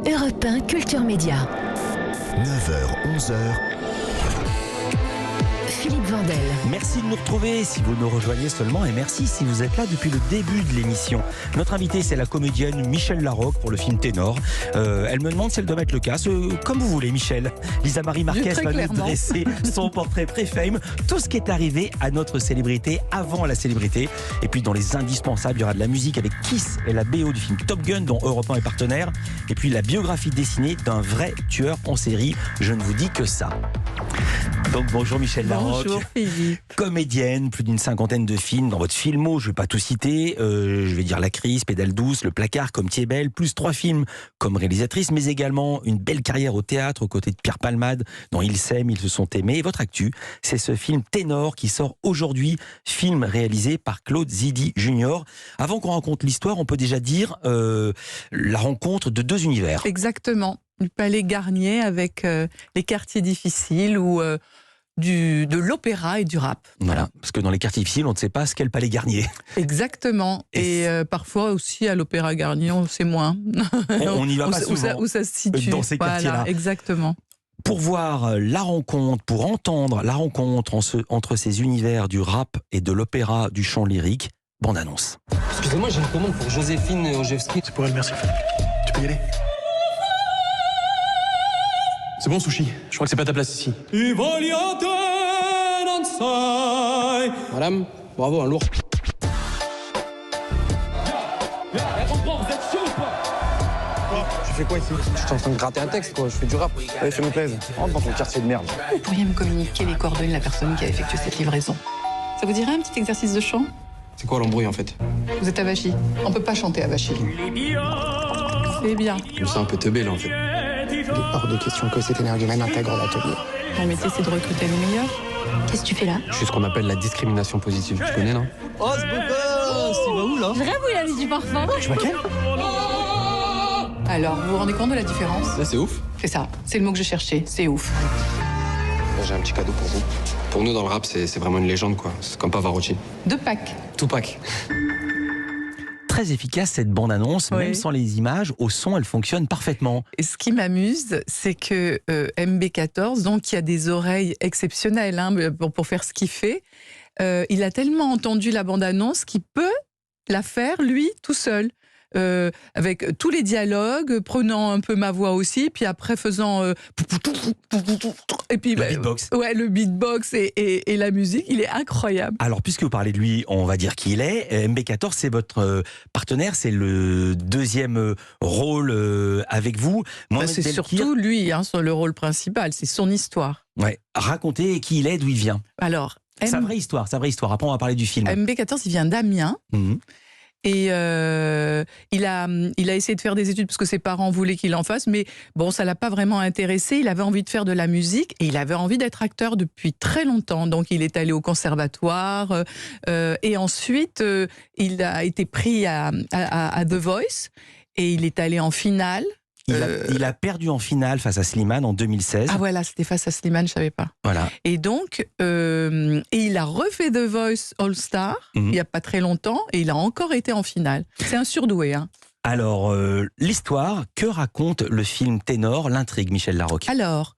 Europe 1 Culture Média. 9h, 11h. Philippe Vandel. Merci de nous retrouver si vous nous rejoignez seulement et merci si vous êtes là depuis le début de l'émission. Notre invitée, c'est la comédienne Michèle Larocque pour le film Ténor. Elle me demande si elle doit mettre le casque. Comme vous voulez, Michèle. Lisa Marie Marquez va nous dresser son portrait pré-fame. Tout ce qui est arrivé à notre célébrité avant la célébrité. Et puis dans les indispensables, il y aura de la musique avec Kiss et la BO du film Top Gun dont Europe 1 est partenaire. Et puis la biographie dessinée d'un vrai tueur en série. Je ne vous dis que ça. Donc bonjour Michèle Larocque. Bonjour Philippe. Comédienne, plus d'une cinquantaine de films dans votre filmo, je ne vais pas tout citer, je vais dire La Crise, Pédale douce, Le Placard comme Thiébel, plus 3 films comme réalisatrice, mais également une belle carrière au théâtre aux côtés de Pierre Palmade, dont Ils s'aiment, ils se sont aimés. Et votre actu, c'est ce film Ténor qui sort aujourd'hui, film réalisé par Claude Zidi Junior. Avant qu'on raconte l'histoire, on peut déjà dire la rencontre de 2 univers. Exactement. Du Palais Garnier avec les quartiers difficiles ou de l'opéra et du rap. Voilà, parce que dans les quartiers difficiles, on ne sait pas ce qu'est le Palais Garnier. Exactement. Et parfois aussi à l'opéra Garnier, on sait moins. On n'y va pas souvent. Où ça se situe. Dans ces quartiers-là. Voilà, exactement. Pour voir la rencontre, pour entendre la rencontre entre ces univers du rap et de l'opéra, du chant lyrique, bande-annonce. Excusez-moi, j'ai une commande pour Joséphine Ojewski. C'est pour elle, merci. Tu peux y aller. C'est bon, Sushi. Je crois que c'est pas ta place ici. Madame, bravo, un lourd. Tu fais quoi ici? Je suis en train de gratter un texte, quoi. Je fais du rap. Allez, fais-nous plaisir. Rentre dans ton quartier de merde. Vous pourriez me communiquer les coordonnées de la personne qui a effectué cette livraison. Ça vous dirait un petit exercice de chant? C'est quoi l'embrouille, en fait? Vous êtes Avachi. On peut pas chanter Avachi. C'est bien. Je me sens un peu teubé, là, en fait. Il est hors de question que cet énergumène intègre l'atelier. Mon métier, c'est de recruter les meilleurs. Qu'est-ce que tu fais là? Je suis ce qu'on appelle la discrimination positive. Tu connais, non? Oh, ce beau gosse, il va où, là? Vrai, vous, il a mis du parfum. Tu vois quel? Alors, vous vous rendez compte de la différence? Là, c'est ouf. C'est ça. C'est le mot que je cherchais. C'est ouf. Là, j'ai un petit cadeau pour vous. Pour nous, dans le rap, c'est vraiment une légende, quoi. C'est comme Pavarotti. 2 packs. Tupac. Très efficace cette bande-annonce, Oui. même sans les images, au son, elle fonctionne parfaitement. Et ce qui m'amuse, c'est que MB14, donc qui a des oreilles exceptionnelles pour faire ce qu'il fait, il a tellement entendu la bande-annonce qu'il peut la faire, lui, tout seul. Avec tous les dialogues, prenant un peu ma voix aussi, puis après faisant et puis Le beatbox. Ouais, le beatbox et la musique, il est incroyable. Alors, puisque vous parlez de lui, on va dire qui il est. MB14, c'est votre partenaire, c'est le 2e rôle avec vous. Mohamed C'est Belkir. surtout lui, le rôle principal, c'est son histoire. Ouais. Racontez qui il est, d'où il vient. Alors, Sa vraie histoire, sa vraie histoire. Après, on va parler du film. MB14, il vient d'Amiens. Mhm. Et il a essayé de faire des études parce que ses parents voulaient qu'il en fasse, mais bon, ça l'a pas vraiment intéressé. Il avait envie de faire de la musique et il avait envie d'être acteur depuis très longtemps. Donc, il est allé au conservatoire et ensuite, il a été pris à The Voice et il est allé en finale. Il a perdu en finale face à Slimane en 2016. Ah voilà, c'était face à Slimane, je savais pas. Voilà. Et donc, et il a refait The Voice All Star il n'y a pas très longtemps et il a encore été en finale. C'est un surdoué, hein. Alors, l'histoire, que raconte le film Ténor, l'intrigue, Michèle Larocque? Alors,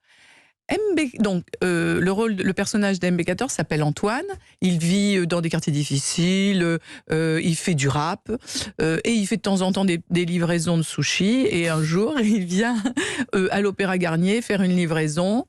le personnage d'MB14 s'appelle Antoine. Il vit dans des quartiers difficiles, il fait du rap et il fait de temps en temps des livraisons de sushis. Et un jour, il vient à l'Opéra Garnier faire une livraison.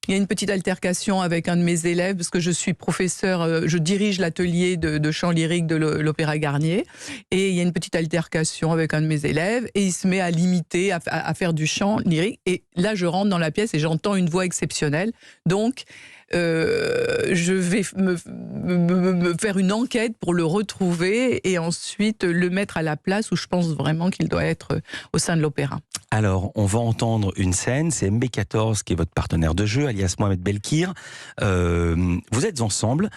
Il y a une petite altercation avec un de mes élèves, parce que je suis professeur, je dirige l'atelier de chant lyrique de l'Opéra Garnier, et il y a une petite altercation avec un de mes élèves, et il se met à l'imiter, à faire du chant lyrique, et là je rentre dans la pièce et j'entends une voix exceptionnelle, donc je vais me faire une enquête pour le retrouver, et ensuite le mettre à la place où je pense vraiment qu'il doit être au sein de l'opéra. Alors, on va entendre une scène, c'est MB14 qui est votre partenaire de jeu, alias Mohamed Belkir. Vous êtes ensemble,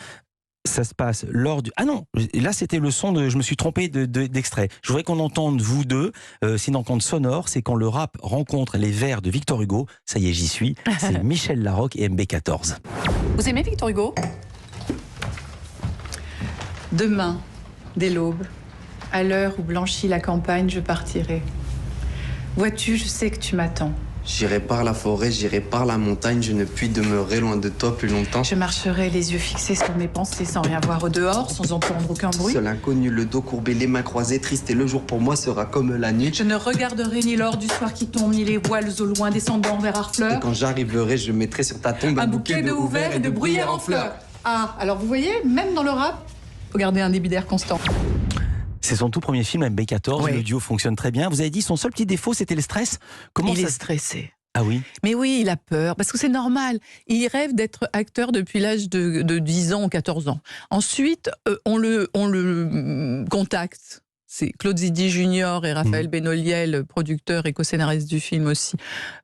ça se passe lors du... Ah non, là c'était le son de... Je me suis trompé d'extrait. Je voudrais qu'on entende vous deux, c'est une rencontre sonore, c'est quand le rap rencontre les vers de Victor Hugo. Ça y est, j'y suis. C'est Michèle Larocque et MB14. Vous aimez Victor Hugo? Demain, dès l'aube, à l'heure où blanchit la campagne, je partirai. Vois-tu, je sais que tu m'attends. J'irai par la forêt, j'irai par la montagne, je ne puis demeurer loin de toi plus longtemps. Je marcherai les yeux fixés sur mes pensées sans rien voir au dehors, sans entendre aucun bruit. Seul inconnu, le dos courbé, les mains croisées, triste et le jour pour moi sera comme la nuit. Je ne regarderai ni l'or du soir qui tombe, ni les voiles au loin descendant vers Harfleur. Et quand j'arriverai, je mettrai sur ta tombe un bouquet de houverts et de bruyères en fleurs. Ah, alors vous voyez, même dans le rap, faut garder un débit d'air constant. C'est son tout premier film, MB14. Oui. Le duo fonctionne très bien. Vous avez dit son seul petit défaut, c'était le stress. Comment Il ça est stressé. Ah oui. Mais oui, il a peur, parce que c'est normal. Il rêve d'être acteur depuis l'âge de 10 ans ou 14 ans. Ensuite, on le contacte. C'est Claude Zidi Junior et Raphaël Benoliel, producteur et co-scénariste du film aussi,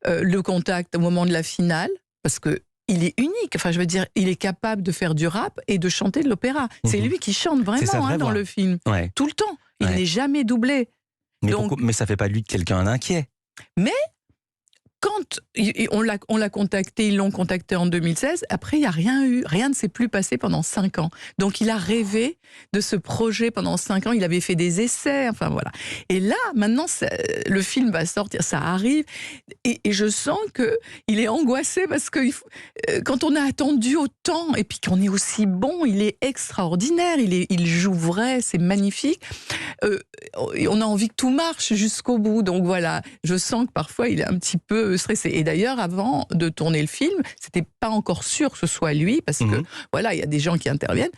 le contacte au moment de la finale, parce que il est unique. Enfin, je veux dire, il est capable de faire du rap et de chanter de l'opéra. C'est lui qui chante sa vraiment vraie dans voix. le film. Ouais. Tout le temps. Il Ouais. n'est jamais doublé. Mais, Donc- mais ça fait pas de lui de quelqu'un d'inquiet. Quand on l'a contacté, ils l'ont contacté en 2016, après il n'y a rien eu, rien ne s'est plus passé pendant 5 ans. Donc il a rêvé de ce projet pendant 5 ans, il avait fait des essais, enfin voilà. Et là, maintenant, le film va sortir, ça arrive, et je sens qu'il est angoissé parce que quand on a attendu autant, et puis qu'on est aussi bon, il est extraordinaire, il joue vrai, c'est magnifique. On a envie que tout marche jusqu'au bout, donc voilà, je sens que parfois il est un petit peu stressé. Et d'ailleurs, avant de tourner le film, c'était pas encore sûr que ce soit lui, parce que voilà, il y a des gens qui interviennent.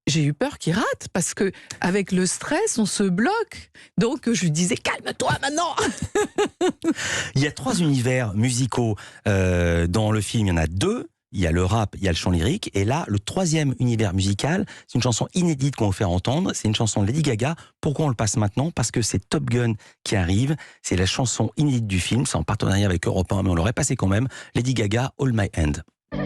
J'ai eu peur qu'il rate, parce que avec le stress, on se bloque. Donc je lui disais, calme-toi maintenant. Il y a 3 univers musicaux dans le film. Il y en a 2. Il y a le rap, il y a le chant lyrique. Et là, le 3e univers musical, c'est une chanson inédite qu'on va vous faire entendre. C'est une chanson de Lady Gaga. Pourquoi on le passe maintenant? Parce que c'est Top Gun qui arrive. C'est la chanson inédite du film. C'est en partenariat avec Europe 1, mais on l'aurait passé quand même. Lady Gaga, All My Hand.